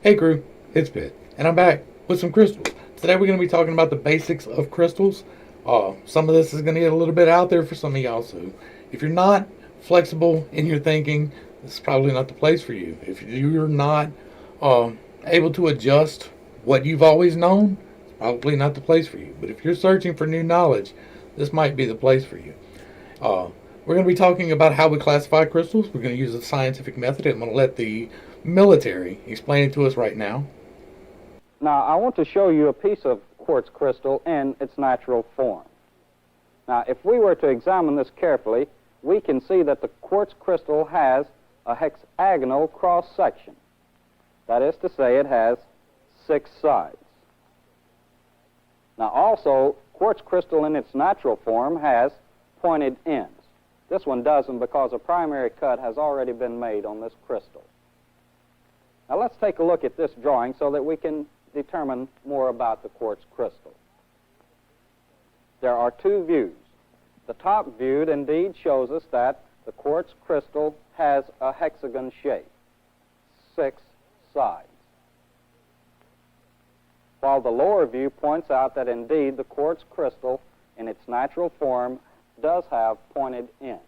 Hey crew, it's Pitt, and I'm back with some crystals. Today we're going to be talking about the basics of crystals. Some of this is going to get a little bit out there for some of y'all, so if you're not flexible in your thinking, this is probably not the place for you. If you're not uh, able to adjust what you've always known, it's probably not the place for you. But if you're searching for new knowledge, this might be the place for you. Uh, we're going to be talking about how we classify crystals. We're going to use a scientific method. I'm going to let the military explain it to us right now. Now, I want to show you a piece of quartz crystal in its natural form. Now, if we were to examine this carefully, we can see that the quartz crystal has a hexagonal cross-section. That is to say, it has 6 sides. Now, also, quartz crystal in its natural form has pointed ends. This one doesn't because a primary cut has already been made on this crystal. Now, let's take a look at this drawing so that we can determine more about the quartz crystal. There are 2 views. The top view indeed shows us that the quartz crystal has a hexagon shape, 6 sides, while the lower view points out that indeed the quartz crystal in its natural form does have pointed ends.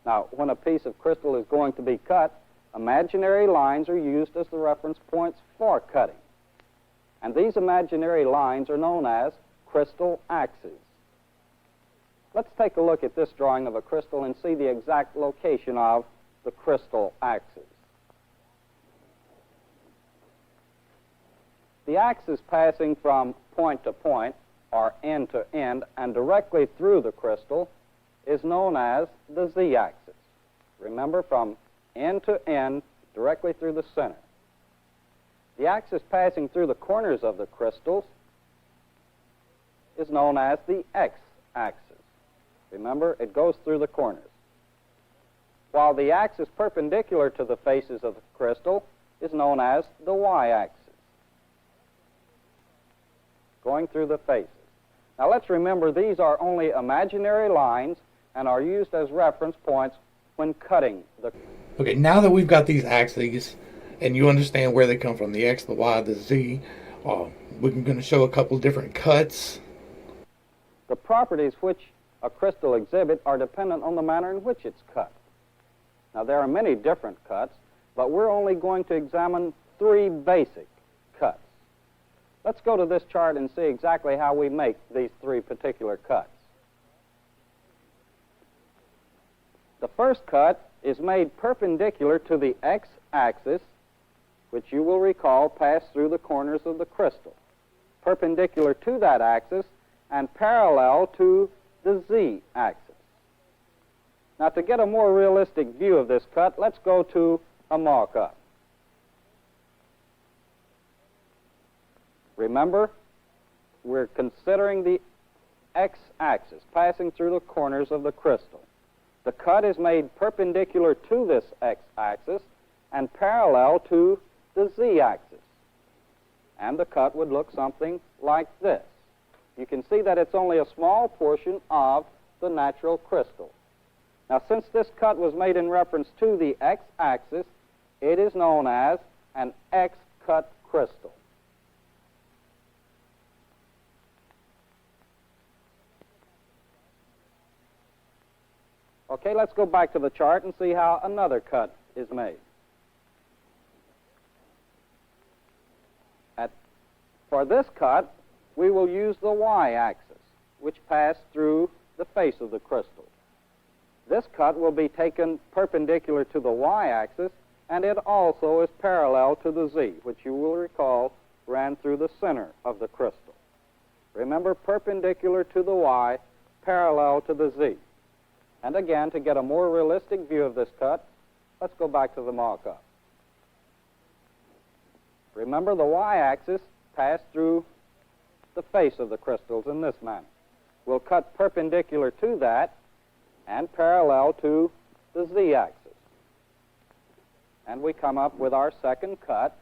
Now, when a piece of crystal is going to be cut, imaginary lines are used as the reference points for cutting. And these imaginary lines are known as crystal axes. Let's take a look at this drawing of a crystal and see the exact location of the crystal axes. The axis passing from point to point, or end to end, and directly through the crystal is known as the z-axis. Remember, from end to end, directly through the center. The axis passing through the corners of the crystals is known as the x-axis. Remember, it goes through the corners. While the axis perpendicular to the faces of the crystal is known as the y-axis, going through the faces. Now, let's remember these are only imaginary lines and are used as reference points when cutting the... Okay, now that we've got these axes and you understand where they come from, the X, the Y, the Z, we're going to show a couple different cuts. The properties which a crystal exhibits are dependent on the manner in which it's cut. Now, there are many different cuts, but we're only going to examine 3 basic cuts. Let's go to this chart and see exactly how we make these 3 particular cuts. The first cut is made perpendicular to the x-axis, which you will recall passed through the corners of the crystal, perpendicular to that axis and parallel to the z-axis. Now, to get a more realistic view of this cut, let's go to a mock-up. Remember, we're considering the x-axis passing through the corners of the crystal. The cut is made perpendicular to this x-axis and parallel to the z-axis. And the cut would look something like this. You can see that it's only a small portion of the natural crystal. Now, since this cut was made in reference to the x-axis, it is known as an x-cut crystal. Okay, let's go back to the chart and see how another cut is made. For this cut, we will use the y-axis, which passed through the face of the crystal. This cut will be taken perpendicular to the y-axis, and it also is parallel to the z, which you will recall ran through the center of the crystal. Remember, perpendicular to the y, parallel to the z. And again, to get a more realistic view of this cut, let's go back to the mock-up. Remember, the y-axis passed through the face of the crystals in this manner. We'll cut perpendicular to that and parallel to the z-axis. And we come up with our second cut,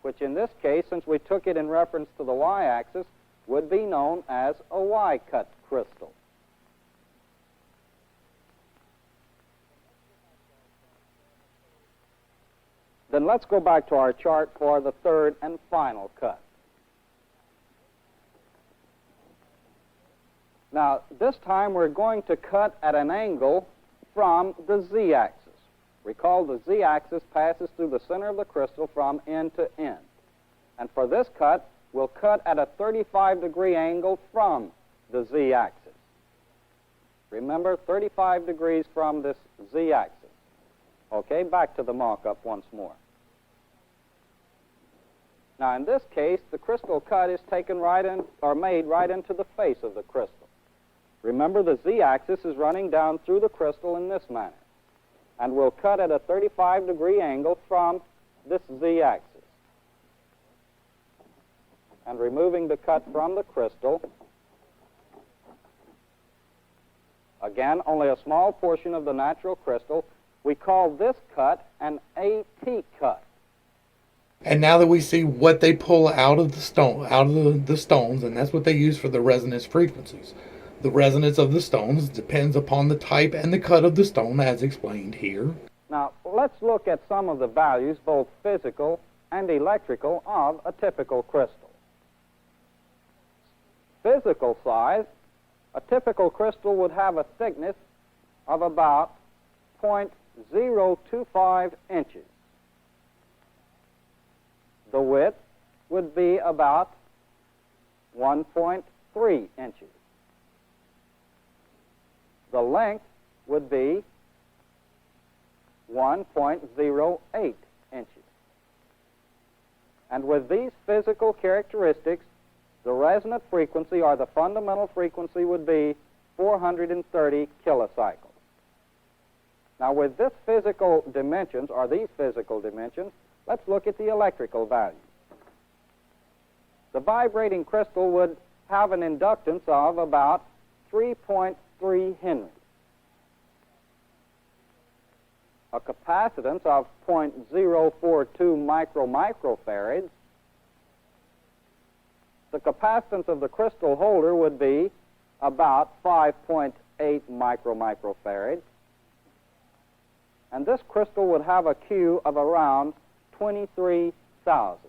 which in this case, since we took it in reference to the y-axis, would be known as a y-cut crystal. Then let's go back to our chart for the third and final cut. Now, this time we're going to cut at an angle from the z-axis. Recall the z-axis passes through the center of the crystal from end to end. And for this cut, we'll cut at a 35-degree angle from the z-axis. Remember, 35 degrees from this z-axis. Okay, back to the mock-up once more. Now, in this case, the crystal cut is taken right in, or made right into the face of the crystal. Remember, the z-axis is running down through the crystal in this manner. And we'll cut at a 35-degree angle from this z-axis. And removing the cut from the crystal, again, only a small portion of the natural crystal, we call this cut an AT cut. And now that we see what they pull out of the stone, out of the stones, and that's what they use for the resonance frequencies. The resonance of the stones depends upon the type and the cut of the stone, as explained here. Now, let's look at some of the values, both physical and electrical, of a typical crystal. Physical size, a typical crystal would have a thickness of about 0.025 inches. The width would be about 1.3 inches. The length would be 1.08 inches. And with these physical characteristics, the resonant frequency, or the fundamental frequency, would be 430 kilocycles. Now, with this physical dimensions, or these physical dimensions, let's look at the electrical values. The vibrating crystal would have an inductance of about 3.3 Henry, a capacitance of 0.042 microfarads. The capacitance of the crystal holder would be about 5.8 microfarads. And this crystal would have a Q of around 23,000.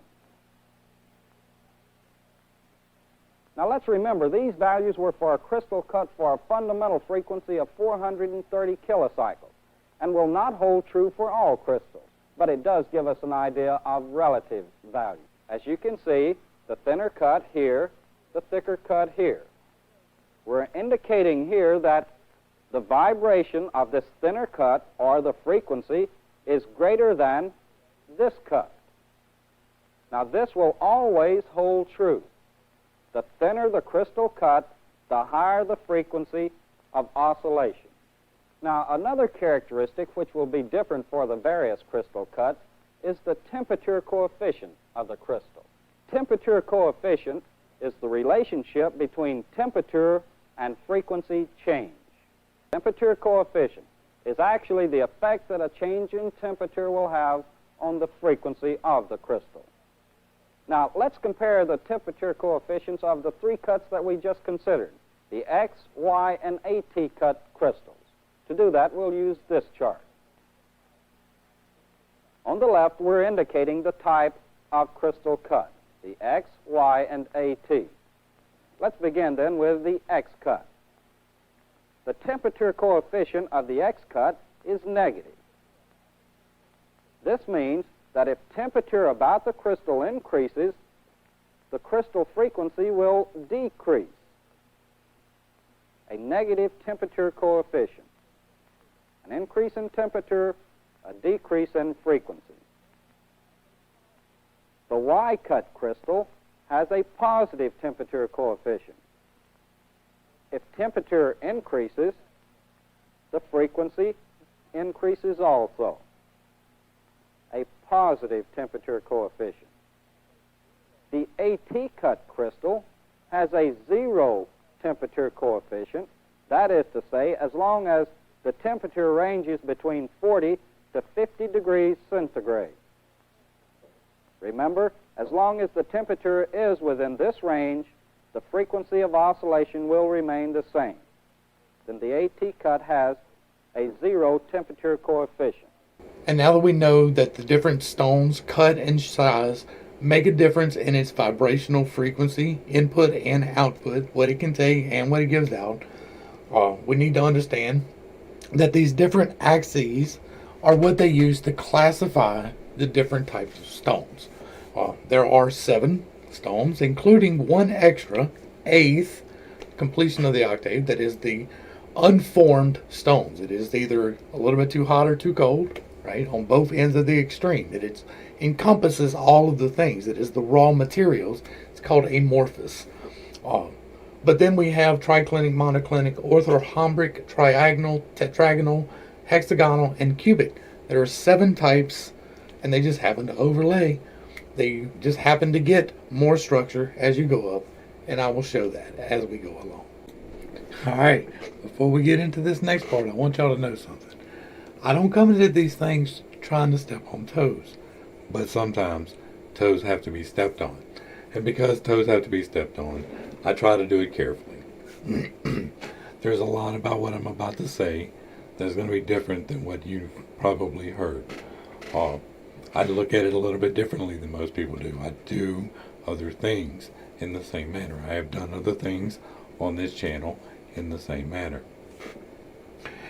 Now let's remember, these values were for a crystal cut for a fundamental frequency of 430 kilocycles, and will not hold true for all crystals, but it does give us an idea of relative value. As you can see, the thinner cut here, the thicker cut here. We're indicating here that the vibration of this thinner cut, or the frequency, is greater than this cut. Now this will always hold true. The thinner the crystal cut, the higher the frequency of oscillation. Now, another characteristic which will be different for the various crystal cuts is the temperature coefficient of the crystal. Temperature coefficient is the relationship between temperature and frequency change. Temperature coefficient is actually the effect that a change in temperature will have on the frequency of the crystal. Now, let's compare the temperature coefficients of the three cuts that we just considered, the X, Y, and AT cut crystals. To do that, we'll use this chart. On the left, we're indicating the type of crystal cut, the X, Y, and AT. Let's begin then with the X cut. The temperature coefficient of the X cut is negative. This means that if temperature about the crystal increases, the crystal frequency will decrease. A negative temperature coefficient. An increase in temperature, a decrease in frequency. The Y-cut crystal has a positive temperature coefficient. If temperature increases, the frequency increases also. A positive temperature coefficient. The AT cut crystal has a zero temperature coefficient. That is to say, as long as the temperature ranges between 40 to 50 degrees centigrade. Remember, as long as the temperature is within this range, the frequency of oscillation will remain the same. Then the AT cut has a zero temperature coefficient. And now that we know that the different stones, cut and size, make a difference in its vibrational frequency, input and output, what it can take and what it gives out, we need to understand that these different axes are what they use to classify the different types of stones. There are 7 stones, including one extra, eighth, completion of the octave, that is the unformed stones. It is either a little bit too hot or too cold, right, on both ends of the extreme. It encompasses all of the things. It is the raw materials. It's called amorphous. But then we have triclinic, monoclinic, orthorhombic, triagonal, tetragonal, hexagonal, and cubic. There are 7 types, and they just happen to overlay. They just happen to get more structure as you go up, and I will show that as we go along. Alright, before we get into this next part, I want y'all to know something. I don't come into these things trying to step on toes, but sometimes toes have to be stepped on. And because toes have to be stepped on, I try to do it carefully. There's a lot about what I'm about to say that's going to be different than what you've probably heard. I look at it a little bit differently than most people do. I do other things in the same manner. I have done other things on this channel in the same manner.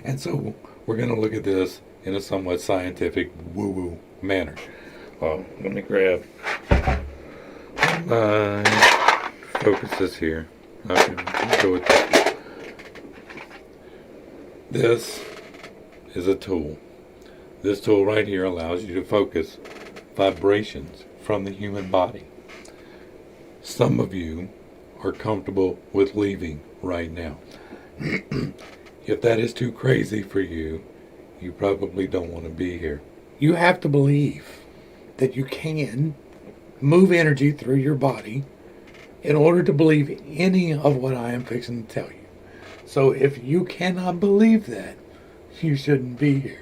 And so we're going to look at this in a somewhat scientific woo-woo manner. Let me grab my focus this here. Okay, let's go with this. This is a tool. This tool right here allows you to focus vibrations from the human body. Some of you are comfortable with leaving right now. If that is too crazy for you, you probably don't want to be here. You have to believe that you can move energy through your body in order to believe any of what I am fixing to tell you. So if you cannot believe that, you shouldn't be here.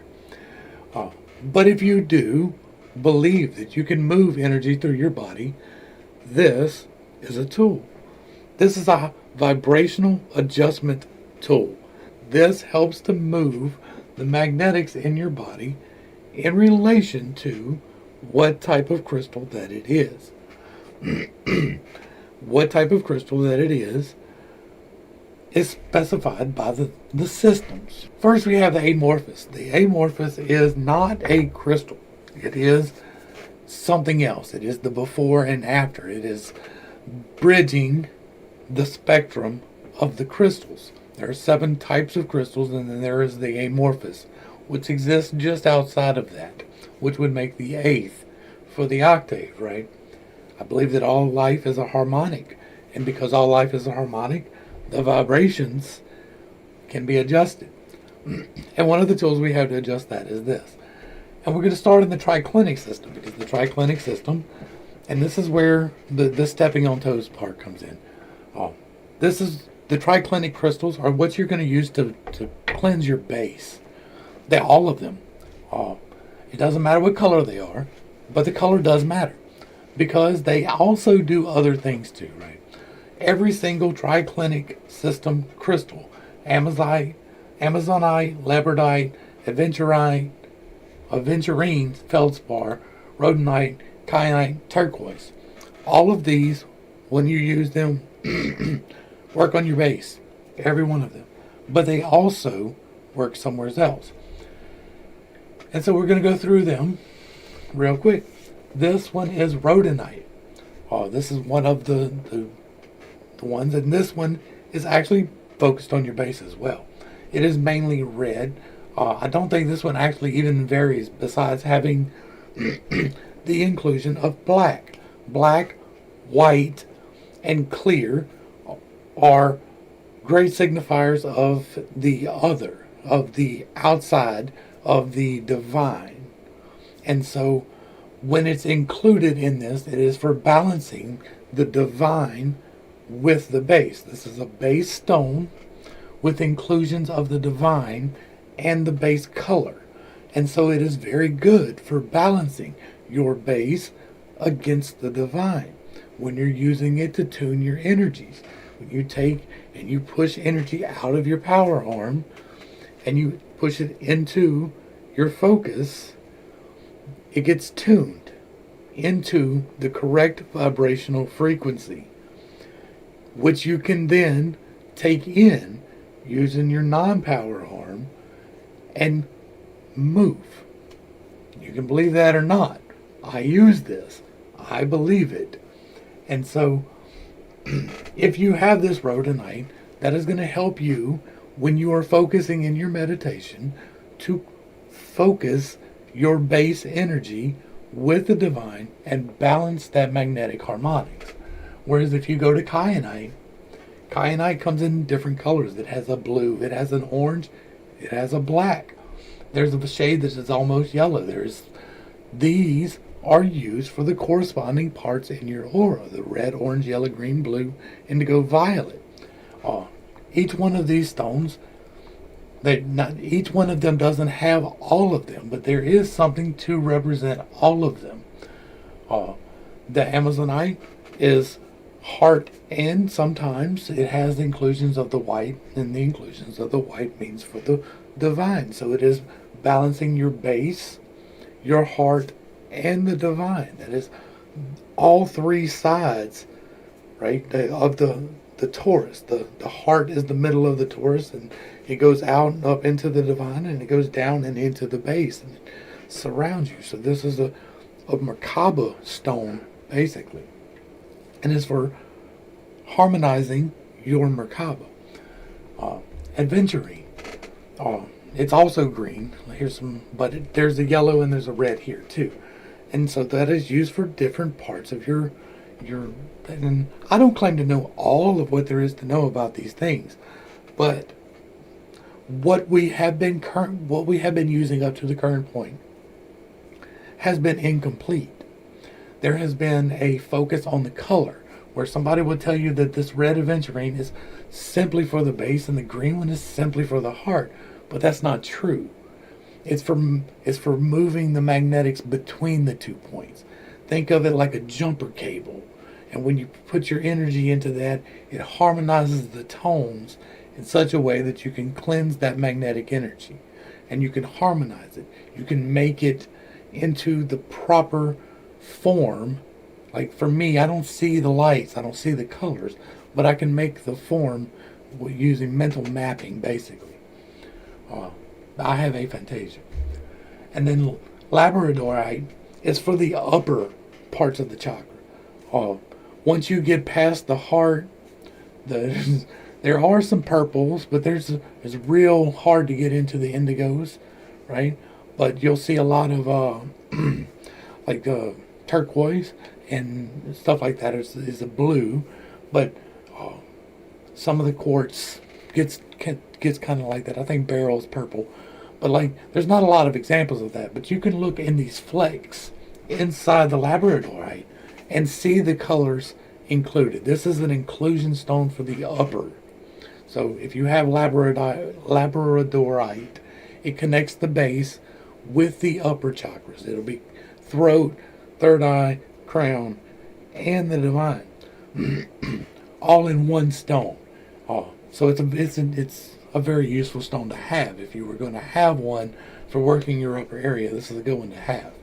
But if you do believe that you can move energy through your body, this is a tool. This is a vibrational adjustment tool. This helps to move the magnetics in your body in relation to what type of crystal that it is. What type of crystal that it is specified by the systems. First we have the amorphous. The amorphous is not a crystal. It is something else. It is the before and after. It is bridging the spectrum of the crystals. There are 7 types of crystals, and then there is the amorphous, which exists just outside of that, which would make the 8th for the octave, right? I believe that all life is a harmonic, and because all life is a harmonic, the vibrations can be adjusted. And one of the tools we have to adjust that is this. And we're going to start in the triclinic system, because the triclinic system, and this is where the stepping on toes part comes in. This is the triclinic crystals are what you're going to use to cleanse your base. All of them. It doesn't matter what color they are, but the color does matter, because they also do other things too, right? Every single triclinic system crystal, amazonite, labradorite, aventurine, feldspar, rhodonite, kyanite, turquoise. All of these, when you use them, work on your base. Every one of them. But they also work somewhere else. And so we're going to go through them real quick. This one is rhodonite. This is one of the ones, and this one is actually focused on your base as well. It is mainly red. I don't think this one actually even varies, besides having the inclusion of black. Black, white, and clear are great signifiers of the other, of the outside, of the divine. And so when it's included in this, it is for balancing the divine with the base. This is a base stone with inclusions of the divine and the base color. And so it is very good for balancing your base against the divine when you're using it to tune your energies. When you take and you push energy out of your power arm and you push it into your focus, it gets tuned into the correct vibrational frequency, which you can then take in using your non-power arm and move. You can believe that or not. I use this. I believe it. And so, if you have this rhodonite, that is going to help you when you are focusing in your meditation to focus your base energy with the divine and balance that magnetic harmonics. Whereas if you go to kyanite, kyanite comes in different colors. It has a blue, it has an orange, it has a black. There's a shade that is almost yellow. These are used for the corresponding parts in your aura: the red, orange, yellow, green, blue, indigo, violet. Each one of these stones, each one of them doesn't have all of them, but there is something to represent all of them. The Amazonite is heart, and sometimes it has the inclusions of the white, and the inclusions of the white means for the divine. So it is balancing your base, your heart, and the divine. That is all three sides, right, of the torus. The heart is the middle of the torus, and it goes out and up into the divine, and it goes down and into the base, and it surrounds you. So this is a Merkaba stone, basically. And it's for harmonizing your Merkaba. Adventuring. It's also green. But there's a yellow and there's a red here too. And so that is used for different parts of your. And I don't claim to know all of what there is to know about these things, but what we have been using up to the current point has been incomplete. There has been a focus on the color, where somebody would tell you that this red aventurine is simply for the base and the green one is simply for the heart, but that's not true. It's for moving the magnetics between the 2 points. Think of it like a jumper cable, and when you put your energy into that, it harmonizes the tones in such a way that you can cleanse that magnetic energy, and you can harmonize it. You can make it into the proper form. Like for me, I don't see the lights, I don't see the colors, but I can make the form using mental mapping, basically. I have aphantasia. And then labradorite is for the upper parts of the chakra. Once you get past the heart, there are some purples, but it's real hard to get into the indigos, right? But you'll see a lot of like turquoise and stuff like that is a blue, but some of the quartz gets kind of like that. I think beryl is purple, but like there's not a lot of examples of that. But you can look in these flakes inside the labradorite and see the colors included. This is an inclusion stone for the upper. So if you have labradorite, it connects the base with the upper chakras. It'll be throat, third eye, crown, and the divine, all in one stone. So it's a very useful stone to have. If you were going to have one for working your upper area, this is a good one to have.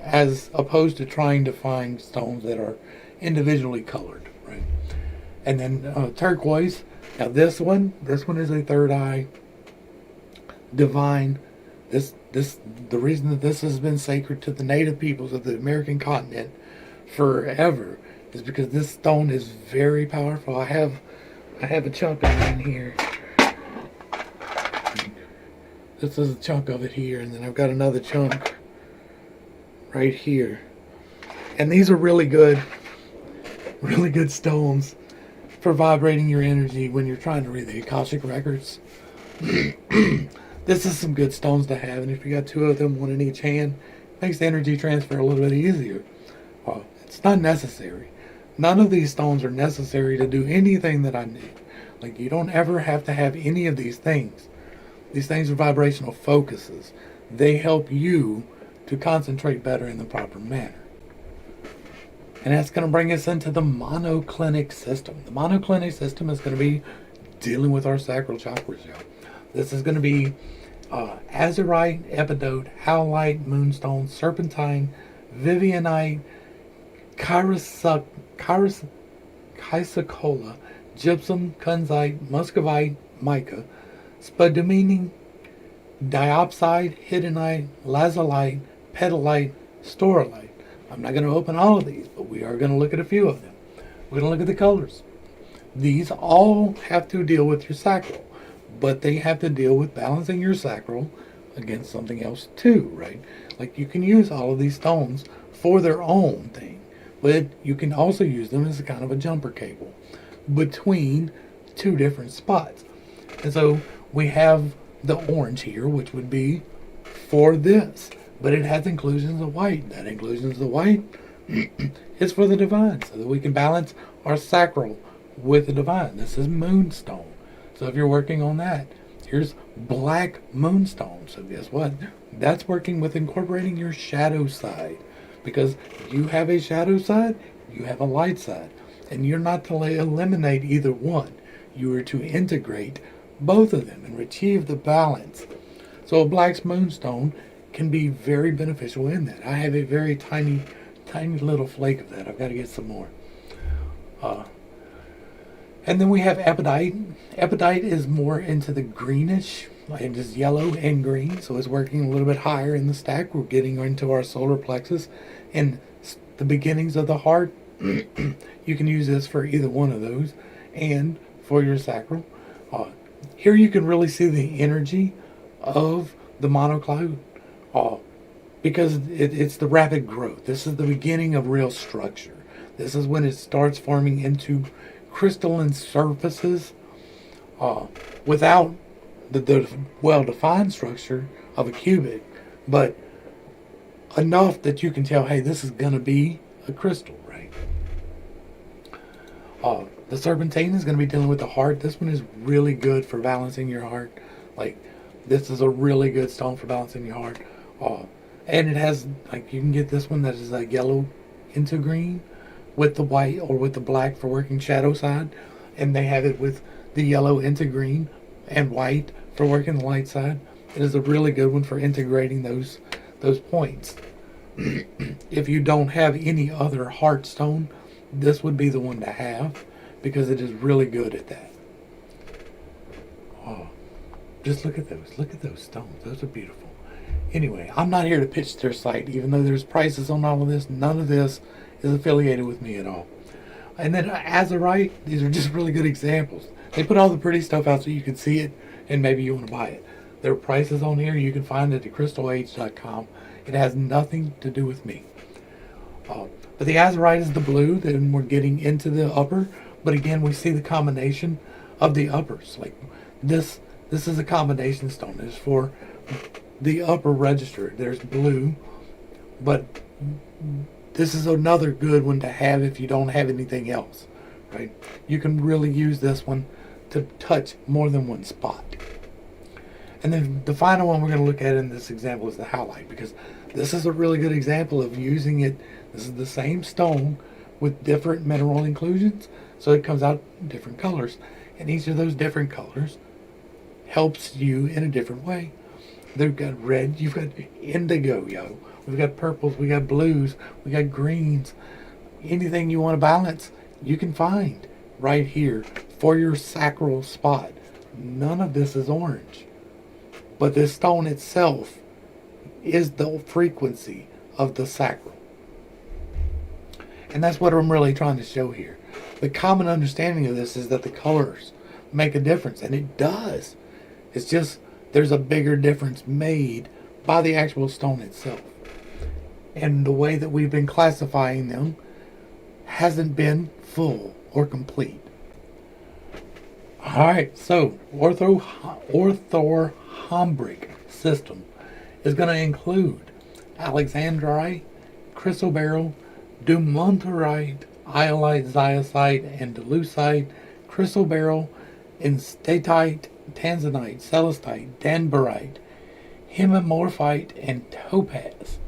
As opposed to trying to find stones that are individually colored, right? And then turquoise. Now this one is a third eye divine. The reason that this has been sacred to the native peoples of the American continent forever is because this stone is very powerful. I have a chunk of it in here. This is a chunk of it here, and then I've got another chunk right here. And these are really good stones for vibrating your energy when you're trying to read the Akashic records. This is some good stones to have, and if you got two of them, one in each hand, it makes the energy transfer a little bit easier. It's not necessary. None of these stones are necessary to do anything that I need. Like, you don't ever have to have any of these things. These things are vibrational focuses. They help you to concentrate better in the proper manner. And that's going to bring us into the monoclinic system. The monoclinic system is going to be dealing with our sacral chakras. This is going to be azurite, epidote, howlite, moonstone, serpentine, vivianite, chrysocolla, gypsum, kunzite, muscovite, mica, spodumene, diopside, hiddenite, lazulite, petalite, staurolite. I'm not going to open all of these, but we are going to look at a few of them. We're going to look at the colors. These all have to deal with your sacral, but they have to deal with balancing your sacral against something else too, right? Like you can use all of these stones for their own thing, but you can also use them as a kind of a jumper cable between two different spots. And so we have the orange here, which would be for this, but it has inclusions of white. That inclusions of white is for the divine, so that we can balance our sacral with the divine. This is moonstone. So if you're working on that, here's black moonstone. So guess what? That's working with incorporating your shadow side. Because you have a shadow side, you have a light side. And you're not to eliminate either one. You are to integrate both of them and achieve the balance. So a black moonstone can be very beneficial in that. I have a very tiny little flake of that. I've got to get some more. And then we have epidite. Epidite is more into the greenish, and just yellow and green, so it's working a little bit higher in the stack. We're getting into our solar plexus and the beginnings of the heart. You can use this for either one of those and for your sacral. Here you can really see the energy of the monocloud because it's the rapid growth. This is the beginning of real structure. This is when it starts forming into crystalline surfaces without the well-defined structure of a cubic, but enough that you can tell, hey, this is going to be a crystal, right? The serpentine is going to be dealing with the heart. This one is really good for balancing your heart. Like, this is a really good stone for balancing your heart. And it has, like, you can get this one that is like yellow into green with the white or with the black for working shadow side. And they have it with the yellow into green and white for working the light side. It is a really good one for integrating those points. If you don't have any other heart stone, this would be the one to have because it is really good at that. Just look at those. Look at those stones. Those are beautiful. Anyway, I'm not here to pitch their site, even though there's prices on all of this. None of this is affiliated with me at all. And then azurite, these are just really good examples. They put all the pretty stuff out so you can see it and maybe you want to buy it. There are prices on here. You can find it at crystalage.com. It has nothing to do with me. But the azurite is the blue. Then we're getting into the upper. But again, we see the combination of the uppers. Like this is a combination stone. It's for the upper register. There's blue, but this is another good one to have if you don't have anything else, right? You can really use this one to touch more than one spot. And then the final one we're going to look at in this example is the howlite, because this is a really good example of using it. This is the same stone with different mineral inclusions, so it comes out in different colors. And each of those different colors helps you in a different way. They've got red, you've got indigo, we've got purples, we got blues, we got greens. Anything you want to balance, you can find right here for your sacral spot. None of this is orange, but this stone itself is the frequency of the sacral. And that's what I'm really trying to show here. The common understanding of this is that the colors make a difference, and it does. It's just there's a bigger difference made by the actual stone itself. And the way that we've been classifying them hasn't been full or complete. Alright, so orthorhombic system is going to include alexandrite, chrysoberyl, dumonterite, iolite, ziosite, and delusite, chrysoberyl, enstatite, tanzanite, celestite, danbarite, hemimorphite, and topaz.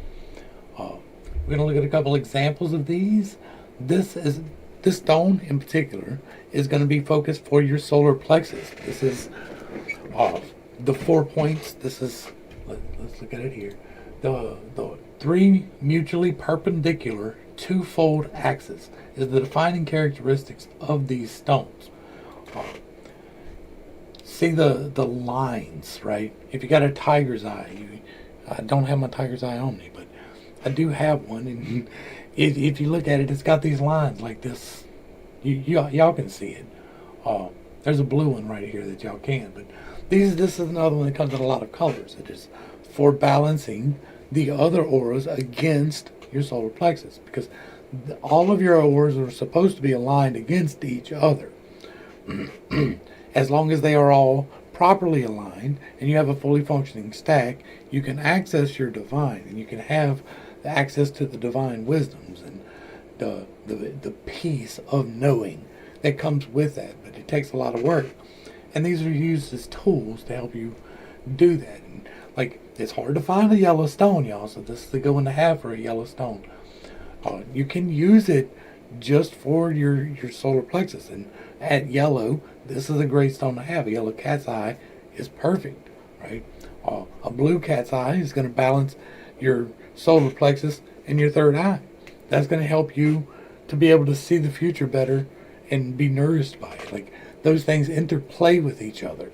We're going to look at a couple examples of these. This stone in particular is going to be focused for your solar plexus. This is the 4 points. Let's look at it here. The three mutually perpendicular twofold axes is the defining characteristics of these stones. Uh, See the lines, right? If you got a tiger's eye, I don't have my tiger's eye on me, but I do have one, and if you look at it, it's got these lines like this. Y'all can see it. There's a blue one right here that y'all can, but this is another one that comes in a lot of colors. It is for balancing the other auras against your solar plexus, because all of your auras are supposed to be aligned against each other. As long as they are all properly aligned and you have a fully functioning stack, you can access your divine, and you can have access to the divine wisdoms and the peace of knowing that comes with that. But it takes a lot of work, and these are used as tools to help you do that. And like, it's hard to find a yellow stone, y'all, so this is the good one to have for a yellow stone. You can use it just for your solar plexus, and at yellow, this is a great stone to have. A yellow cat's eye is perfect, right? A blue cat's eye is going to balance your solar plexus and your third eye. That's going to help you to be able to see the future better and be nourished by it. Like, those things interplay with each other,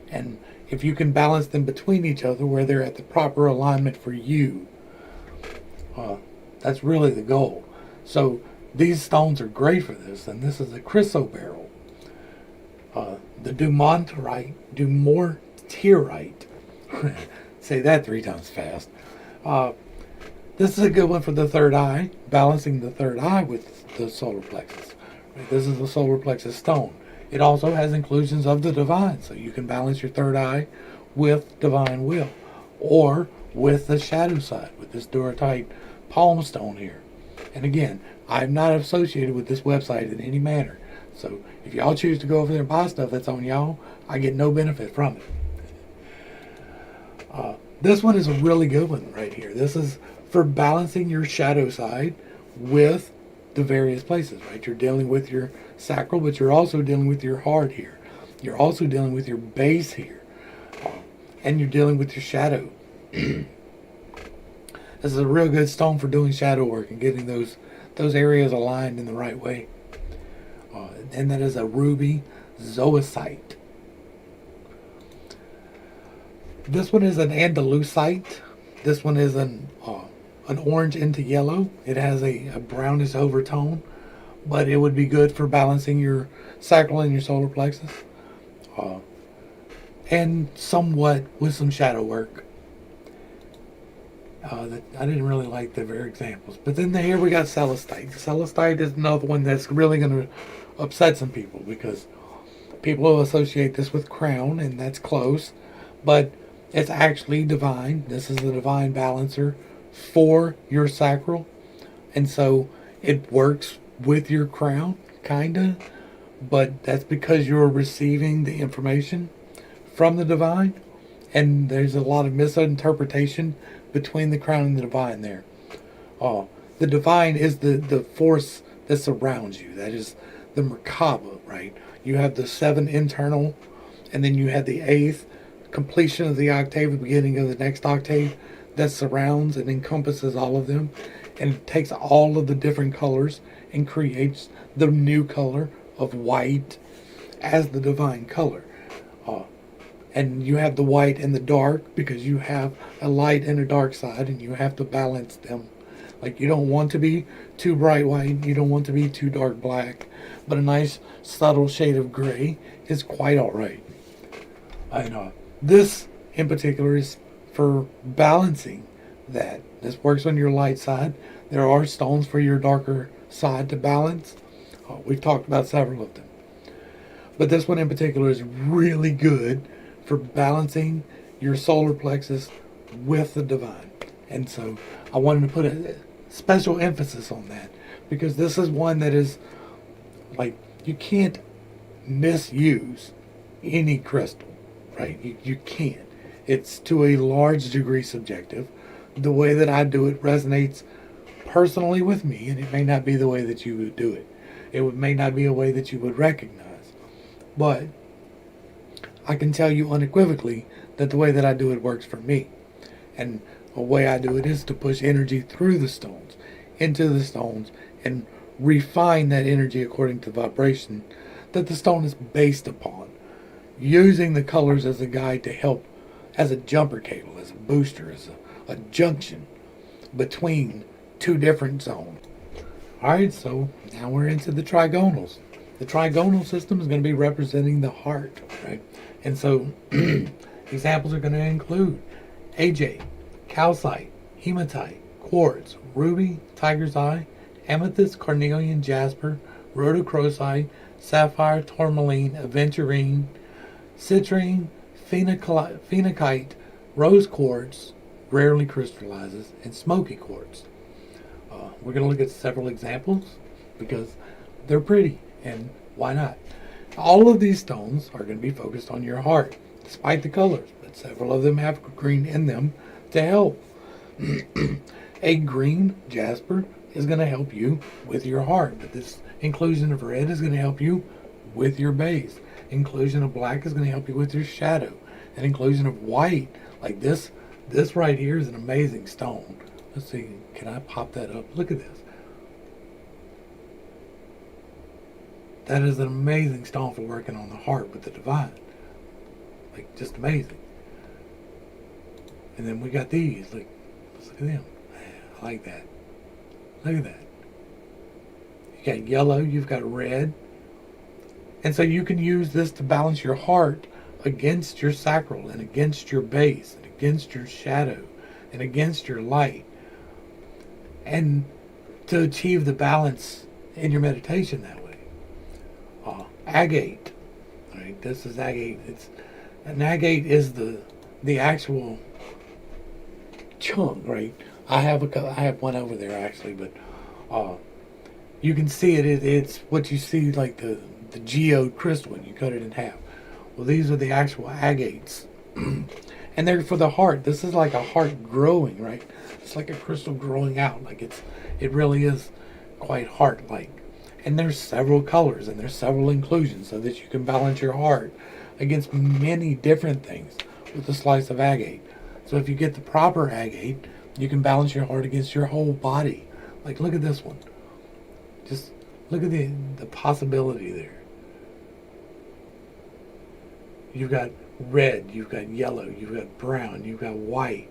and if you can balance them between each other where they're at the proper alignment for you, that's really the goal. So these stones are great for this, and this is a chrysoberyl. The dumortierite. Say that 3 times fast. This is a good one for the third eye, balancing the third eye with the solar plexus. Right? This is the solar plexus stone. It also has inclusions of the divine, so you can balance your third eye with divine will, or with the shadow side, with this duratite palm stone here. And again, I'm not associated with this website in any manner. So if y'all choose to go over there and buy stuff, that's on y'all. I get no benefit from it. This one is a really good one right here. This is for balancing your shadow side with the various places, right? You're dealing with your sacral, but you're also dealing with your heart here. You're also dealing with your base here. And you're dealing with your shadow. This is a real good stone for doing shadow work and getting those areas aligned in the right way. And that is a ruby zoisite. This one is an andalusite. This one is an orange into yellow. It has a brownish overtone, but it would be good for balancing your sacral and your solar plexus, and somewhat with some shadow work. I didn't really like the very examples. But then here we got celestite. Celestite is another one that's really going to upset some people, because people will associate this with crown, and that's close. But it's actually divine. This is the divine balancer for your sacral. And so it works with your crown, kinda. But that's because you're receiving the information from the divine. And there's a lot of misinterpretation between the crown and the divine there. The divine is the force that surrounds you. That is the Merkaba, right? You have the 7 internal, and then you have the 8th completion of the octave, the beginning of the next octave, that surrounds and encompasses all of them, and it takes all of the different colors and creates the new color of white as the divine color. And you have the white and the dark, because you have a light and a dark side, and you have to balance them. Like, you don't want to be too bright white, you don't want to be too dark black, but a nice subtle shade of gray is quite alright. And this in particular is for balancing that. This works on your light side. There are stones for your darker side to balance. We've talked about several of them. But this one in particular is really good for balancing your solar plexus with the divine. And so I wanted to put a special emphasis on that, because this is one that is, like, you can't misuse any crystal, right? You can't. It's to a large degree subjective. The way that I do it resonates personally with me, and it may not be the way that you would do it. May not be a way that you would recognize. But I can tell you unequivocally that the way that I do it works for me. And the way I do it is to push energy through the stones, into the stones, and refine that energy according to the vibration that the stone is based upon, using the colors as a guide to help, as a jumper cable, as a booster, as a junction between two different zones. Alright, so now we're into the trigonals. The trigonal system is going to be representing the heart, right? And so examples are going to include AJ, calcite, hematite, quartz, ruby, tiger's eye, amethyst, carnelian, jasper, rhodochrosite, sapphire, tourmaline, aventurine, citrine, phenakite, rose quartz, rarely crystallizes, and smoky quartz. We're going to look at several examples because they're pretty, and why not? All of these stones are going to be focused on your heart, despite the colors, but several of them have green in them to help. A green jasper is going to help you with your heart, but this inclusion of red is going to help you with your base. Inclusion of black is going to help you with your shadow. An inclusion of white, like this right here, is an amazing stone. Let's see, can I pop that up? Look at this. That is an amazing stone for working on the heart with the divine. Like, just amazing. And then we got these. Like, let's look at them. I like that. Look at that. You got yellow, you've got red. And so you can use this to balance your heart against your sacral and against your base and against your shadow and against your light. And to achieve the balance in your meditation that way. Agate. Right, this is agate. An agate is the actual chunk, right? I have one over there actually, but you can see it. It's what you see like the geode crystal when you cut it in half. Well, these are the actual agates, and they're for the heart. This is like a heart growing, right? It's like a crystal growing out. Like it really is quite heart-like. And there's several colors and there's several inclusions so that you can balance your heart against many different things with a slice of agate. So if you get the proper agate, you can balance your heart against your whole body. Like, look at this one. Just look at the possibility there. You've got red, you've got yellow, you've got brown, you've got white.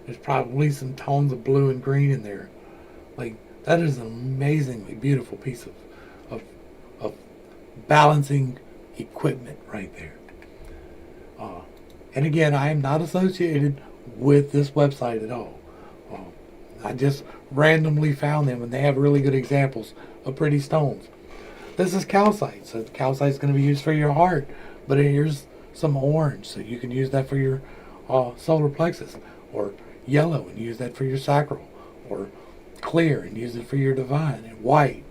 There's probably some tones of blue and green in there. Like, that is an amazingly beautiful piece of balancing equipment right there. And again, I am not associated with this website at all. I just randomly found them, and they have really good examples of pretty stones. This is calcite, so calcite is going to be used for your heart, but here's some orange, so you can use that for your solar plexus, or yellow and use that for your sacral, or clear and use it for your divine, and white.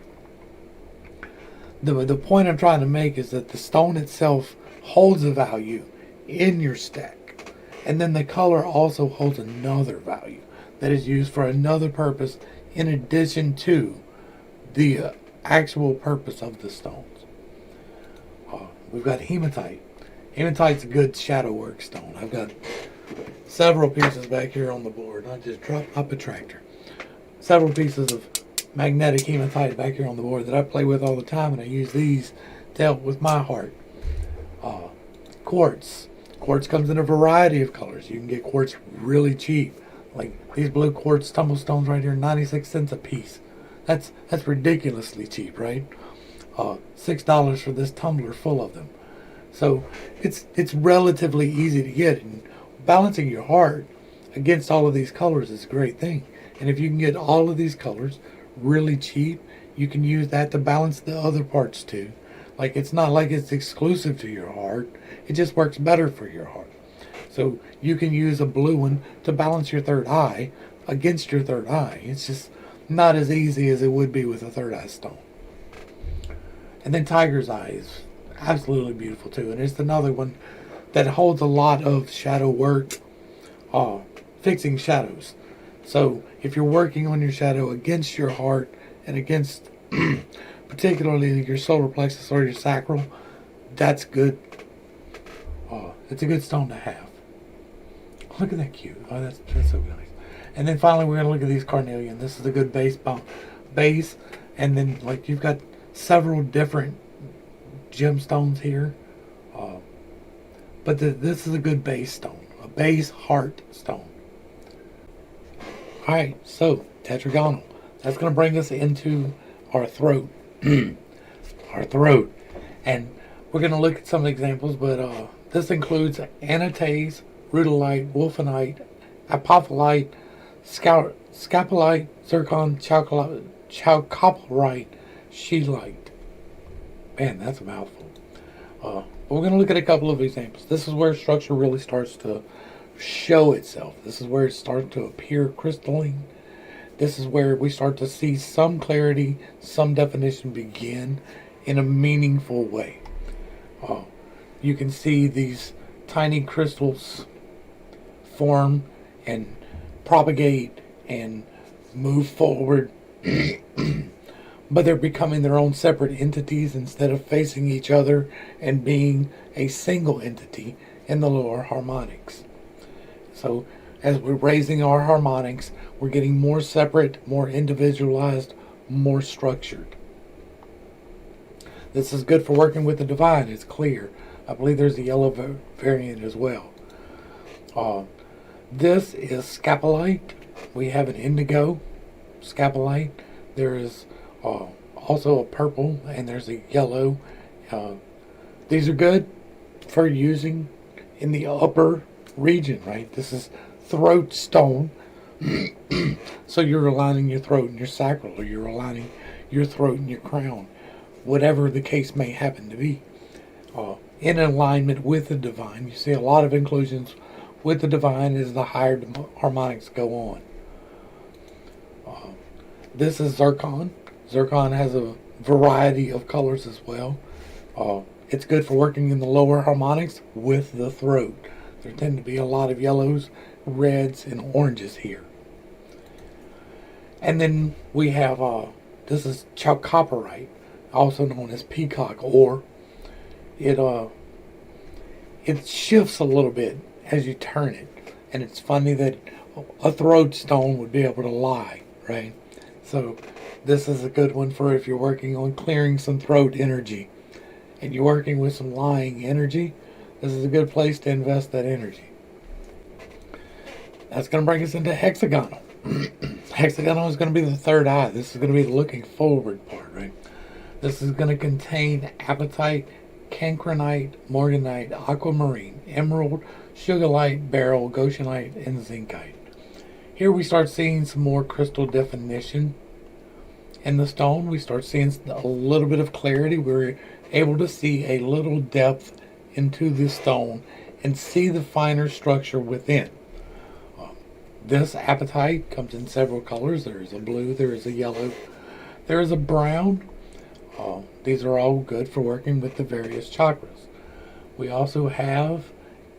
The point I'm trying to make is that the stone itself holds a value in your stack, and then the color also holds another value that is used for another purpose in addition to the actual purpose of the stones. We've got hematite. Hematite's a good shadow work stone. I've got several pieces back here on the board. I just dropped my protractor. Several pieces of magnetic hematite back here on the board that I play with all the time, and I use these to help with my heart. Quartz. Quartz comes in a variety of colors. You can get quartz really cheap. Like these blue quartz tumble stones right here, 96 cents a piece. That's ridiculously cheap, right? $6 for this tumbler full of them. So it's relatively easy to get, and balancing your heart against all of these colors is a great thing. And if you can get all of these colors really cheap, you can use that to balance the other parts too. Like, it's not like it's exclusive to your heart. It just works better for your heart. So you can use a blue one to balance your third eye against your third eye. It's just not as easy as it would be with a third eye stone. And then tiger's eye is absolutely beautiful too. And it's another one that holds a lot of shadow work, fixing shadows. So if you're working on your shadow against your heart and against particularly your solar plexus or your sacral, that's good. It's a good stone to have. Look at that cute. Oh, that's so nice. And then finally, we're going to look at these carnelian. This is a good base. And then, like, you've got several different gemstones here. But this is a good base stone. A base heart stone. Alright, so, tetragonal. That's going to bring us into our throat. Our throat. And we're going to look at some examples, but this includes anatase, rudolite, wolfenite, apophyllite, scapolite, zircon, chalcopyrite, scheelite. Man, that's a mouthful. We're going to look at a couple of examples. This is where structure really starts to show itself. This is where it starts to appear crystalline. This is where we start to see some clarity, some definition begin in a meaningful way. You can see these tiny crystals form and propagate and move forward, but they're becoming their own separate entities instead of facing each other and being a single entity in the lower harmonics. So as we're raising our harmonics, we're getting more separate, more individualized, more structured. This is good for working with the divine. It's clear. I believe there's a yellow variant as well. This is scapolite. We have an indigo scapolite. There is also a purple, and there's a yellow. These are good for using in the upper region, right? This is throat stone. So you're aligning your throat and your sacral, or you're aligning your throat and your crown, whatever the case may happen to be. In alignment with the divine. You see a lot of inclusions with the divine as the higher harmonics go on. This is zircon. Zircon has a variety of colors as well. It's good for working in the lower harmonics with the throat. There tend to be a lot of yellows, reds, and oranges here. And then we have, this is chalcopyrite, also known as peacock ore. It shifts a little bit as you turn it. And it's funny that a throat stone would be able to lie, right? So this is a good one for if you're working on clearing some throat energy and you're working with some lying energy. This is a good place to invest that energy. That's going to bring us into hexagonal. Hexagonal is going to be the third eye. This is going to be the looking forward part, right? This is going to contain apatite, cancrinite, morganite, aquamarine, emerald, sugarlite, beryl, goshenite, and zincite. Here we start seeing some more crystal definition in the stone. We start seeing a little bit of clarity. We're able to see a little depth into the stone and see the finer structure within. This apatite comes in several colors. There is a blue, there is a yellow, there is a brown. These are all good for working with the various chakras. We also have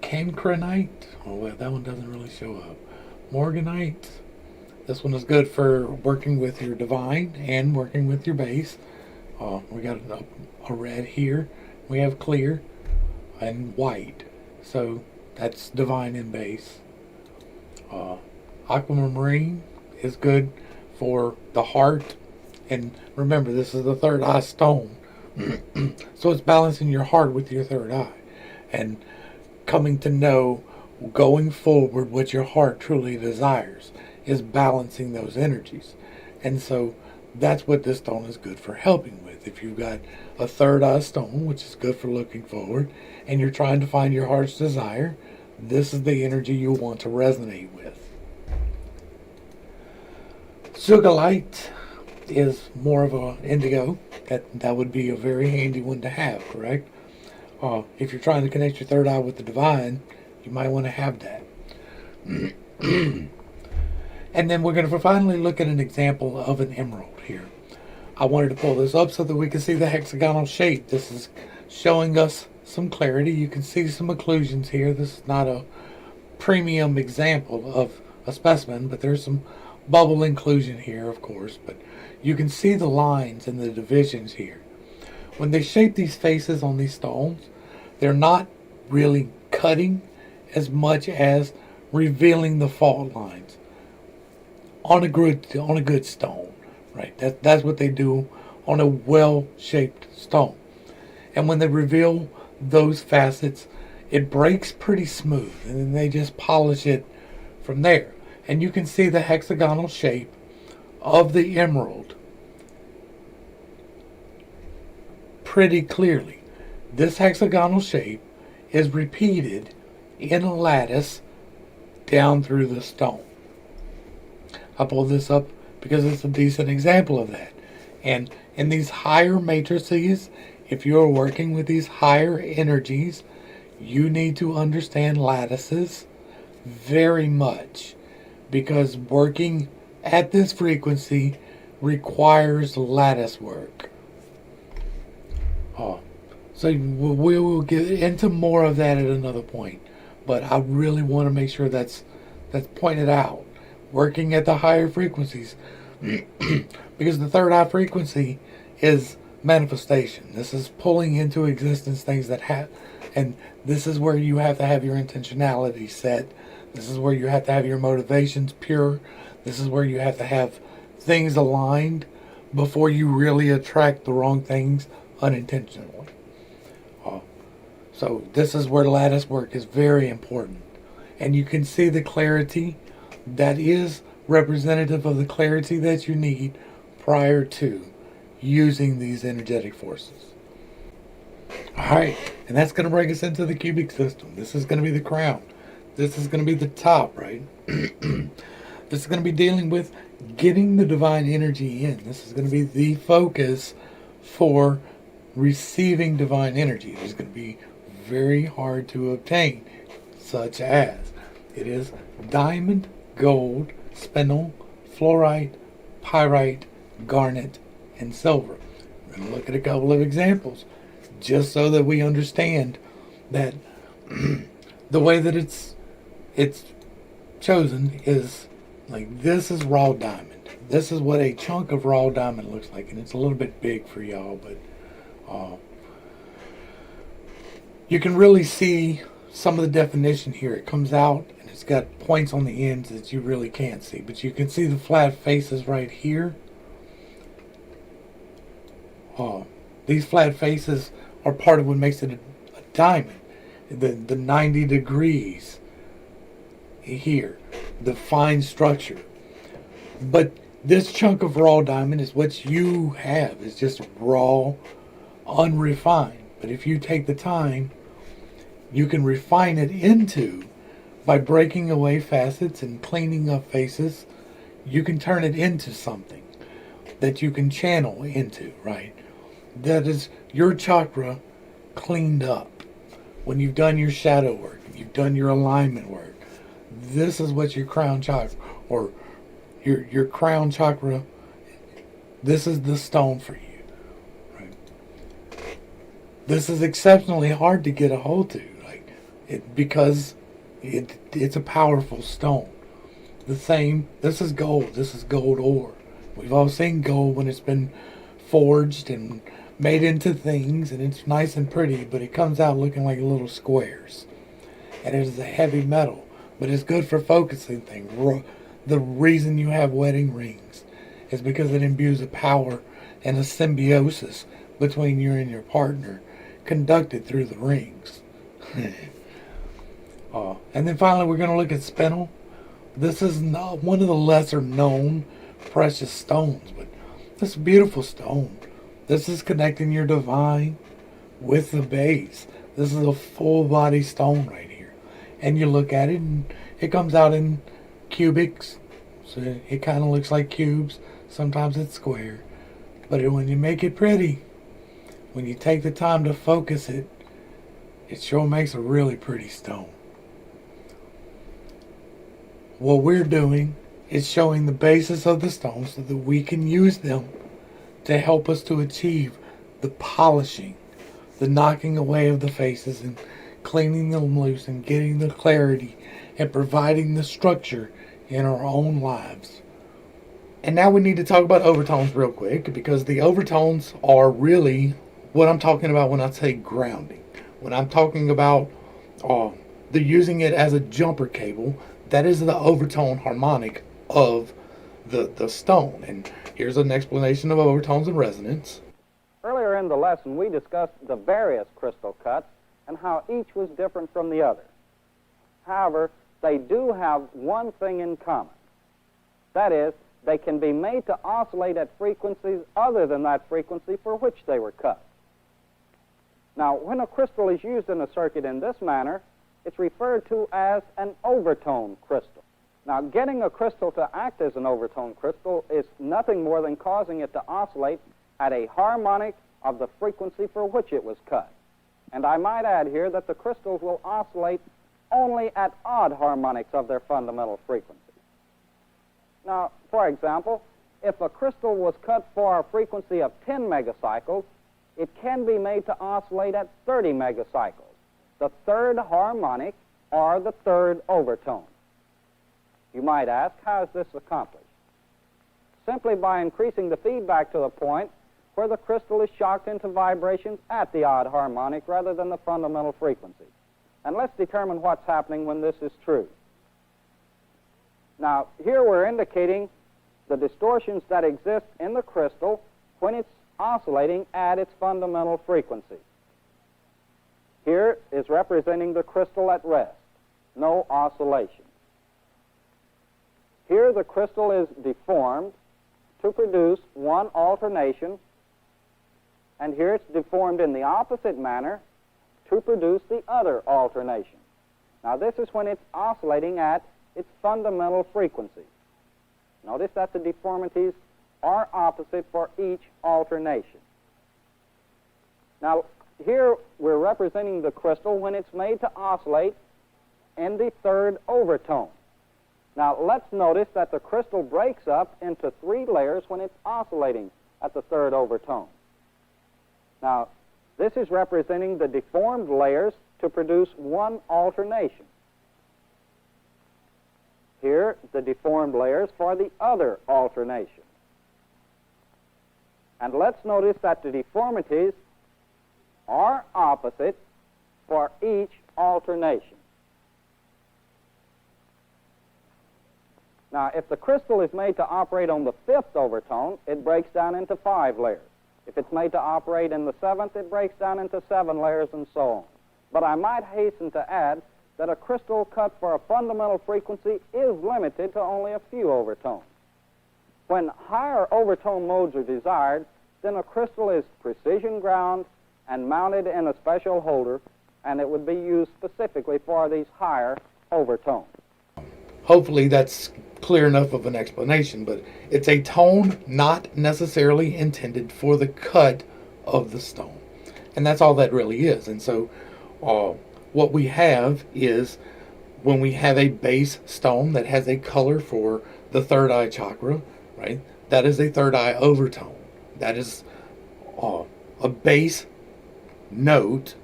cancrinite. Oh, well, that one doesn't really show up. Morganite. This one is good for working with your divine and working with your base. We got a red here. We have clear and white. So that's divine and base. Aquamarine is good for the heart. And remember, this is the third eye stone. So it's balancing your heart with your third eye. And coming to know, going forward, what your heart truly desires is balancing those energies. And so that's what this stone is good for helping with. If you've got a third eye stone, which is good for looking forward, and you're trying to find your heart's desire, this is the energy you want to resonate with. Sugarlite is more of an indigo. That would be a very handy one to have, correct? If you're trying to connect your third eye with the divine, you might want to have that. And then we're going to finally look at an example of an emerald here. I wanted to pull this up so that we can see the hexagonal shape. This is showing us some clarity. You can see some occlusions here. This is not a premium example of a specimen, but there's some bubble inclusion here, of course. But you can see the lines and the divisions here. When they shape these faces on these stones, they're not really cutting as much as revealing the fault lines on a good stone, right? That's what they do on a well-shaped stone. And when they reveal those facets, it breaks pretty smooth, and then they just polish it from there. And you can see the hexagonal shape of the emerald pretty clearly. This hexagonal shape is repeated in a lattice down through the stone. I pulled this up because it's a decent example of that. And in these higher matrices, if you're working with these higher energies, you need to understand lattices very much, because working at this frequency requires lattice work. So we will get into more of that at another point, but I really want to make sure that's pointed out. Working at the higher frequencies, because the third eye frequency is manifestation. This is pulling into existence things that have, and this is where you have to have your intentionality set. This is where you have to have your motivations pure. This is where you have to have things aligned before you really attract the wrong things unintentionally. So this is where lattice work is very important. And you can see the clarity that is representative of the clarity that you need prior to using these energetic forces. Alright, and that's going to bring us into the cubic system. This is going to be the crown. This is going to be the top, right? This is going to be dealing with getting the divine energy in. This is going to be the focus for receiving divine energy. It's going to be very hard to obtain, such as it is diamond, gold, spinel, fluorite, pyrite, garnet, and silver. We're going to look at a couple of examples just so that we understand that the way that it's chosen is like this is raw diamond. This is what a chunk of raw diamond looks like, and it's a little bit big for y'all, but you can really see some of the definition here. It comes out and it's got points on the ends that you really can't see, but you can see the flat faces right here. These flat faces are part of what makes it a diamond. The 90 degrees here, the fine structure. But this chunk of raw diamond is what you have. It's just raw, unrefined. But if you take the time, you can refine it into, by breaking away facets and cleaning up faces, you can turn it into something that you can channel into, right? That is your chakra cleaned up. When you've done your shadow work, you've done your alignment work, this is what your crown chakra, or your crown chakra, this is the stone for you. This is exceptionally hard to get a hold to, because it's a powerful stone. This is gold. This is gold ore. We've all seen gold when it's been forged and made into things, and it's nice and pretty, but it comes out looking like little squares. And it is a heavy metal, but it's good for focusing things. The reason you have wedding rings is because it imbues a power and a symbiosis between you and your partner, conducted through the rings. And then finally, we're going to look at spinel. This is not one of the lesser known precious stones, but this is a beautiful stone. This is connecting your divine with the base. This is a full body stone right here. And you look at it and it comes out in cubics. So it kind of looks like cubes. Sometimes it's square. But when you make it pretty, when you take the time to focus it, it sure makes a really pretty stone. What we're doing is showing the basis of the stones so that we can use them to help us to achieve the polishing, the knocking away of the faces and cleaning them loose and getting the clarity and providing the structure in our own lives. And now we need to talk about overtones real quick, because the overtones are really what I'm talking about when I say grounding. When I'm talking about the using it as a jumper cable, that is the overtone harmonic of the stone. And here's an explanation of overtones and resonance. Earlier in the lesson, we discussed the various crystal cuts and how each was different from the other. However, they do have one thing in common. That is, they can be made to oscillate at frequencies other than that frequency for which they were cut. Now, when a crystal is used in a circuit in this manner, it's referred to as an overtone crystal. Now, getting a crystal to act as an overtone crystal is nothing more than causing it to oscillate at a harmonic of the frequency for which it was cut. And I might add here that the crystals will oscillate only at odd harmonics of their fundamental frequency. Now, for example, if a crystal was cut for a frequency of 10 megacycles, it can be made to oscillate at 30 megacycles, the third harmonic or the third overtone. You might ask, how is this accomplished? Simply by increasing the feedback to the point where the crystal is shocked into vibrations at the odd harmonic rather than the fundamental frequency. And let's determine what's happening when this is true. Now, here we're indicating the distortions that exist in the crystal when it's oscillating at its fundamental frequency. Here is representing the crystal at rest, no oscillation. Here the crystal is deformed to produce one alternation, and here it's deformed in the opposite manner to produce the other alternation. Now this is when it's oscillating at its fundamental frequency. Notice that the deformities are opposite for each alternation. Now here we're representing the crystal when it's made to oscillate in the third overtone. Now let's notice that the crystal breaks up into 3 layers when it's oscillating at the third overtone. Now this is representing the deformed layers to produce one alternation. Here, the deformed layers for the other alternation. And let's notice that the deformities are opposite for each alternation. Now, if the crystal is made to operate on the 5th overtone, it breaks down into 5 layers. If it's made to operate in the 7th, it breaks down into 7 layers and so on. But I might hasten to add that a crystal cut for a fundamental frequency is limited to only a few overtones. When higher overtone modes are desired, then a crystal is precision ground and mounted in a special holder, and it would be used specifically for these higher overtones. Hopefully that's clear enough of an explanation, but it's a tone not necessarily intended for the cut of the stone. And that's all that really is. And so what we have is when we have a base stone that has a color for the third eye chakra, right? That is a third eye overtone. That is a base note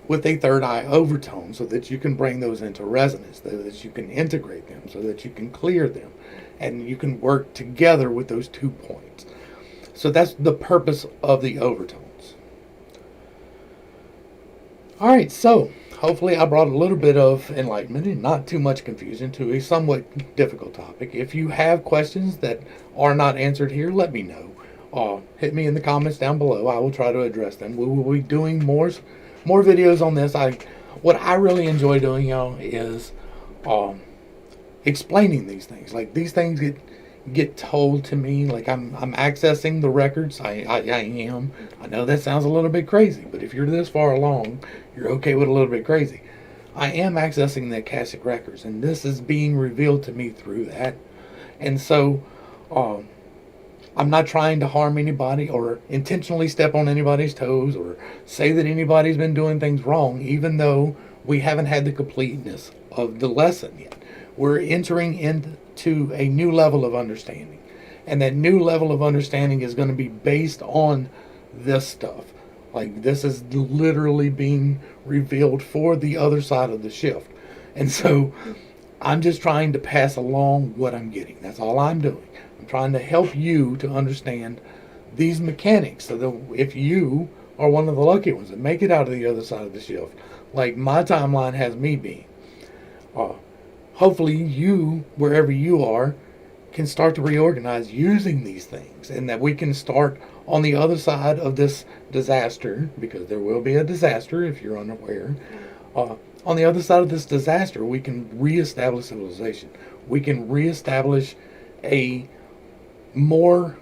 with a third eye overtone, so that you can bring those into resonance, so that you can integrate them, so that you can clear them, and you can work together with those 2 points. So that's the purpose of the overtones. All right, so hopefully I brought a little bit of enlightenment and not too much confusion to a somewhat difficult topic. If you have questions that are not answered here, let me know. Hit me in the comments down below. I will try to address them. We will be doing more videos on this. What I really enjoy doing, y'all, is explaining these things. Like, these things get told to me. Like, I'm accessing the records. I am. I know that sounds a little bit crazy, but if you're this far along, you're okay with a little bit crazy. I am accessing the Akashic records, and this is being revealed to me through that. And so I'm not trying to harm anybody or intentionally step on anybody's toes or say that anybody's been doing things wrong, even though we haven't had the completeness of the lesson yet. We're entering into a new level of understanding. And that new level of understanding is going to be based on this stuff. Like, this is literally being revealed for the other side of the shift. And so I'm just trying to pass along what I'm getting. That's all I'm doing. I'm trying to help you to understand these mechanics so that if you are one of the lucky ones that make it out of the other side of the shift, like my timeline has me being, hopefully you, wherever you are, can start to reorganize using these things, and that we can start on the other side of this disaster, because there will be a disaster if you're unaware. On the other side of this disaster, we can reestablish civilization. We can reestablish a more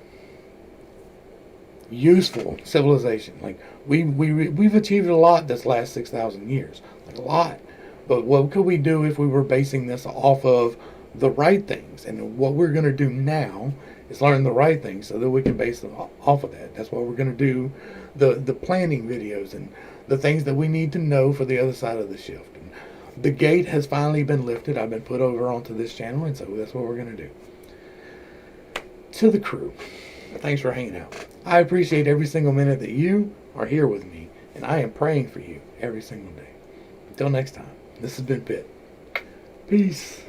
useful civilization. Like we've achieved a lot this last 6,000 years, like a lot. But what could we do if we were basing this off of the right things? And what we're going to do now is learn the right things so that we can base them off of that. That's what we're going to do. The planning videos and the things that we need to know for the other side of the shift. And the gate has finally been lifted. I've been put over onto this channel, and so that's what we're going to do. To the crew, thanks for hanging out. I appreciate every single minute that you are here with me, and I am praying for you every single day. Until next time, this has been Pitt. Peace.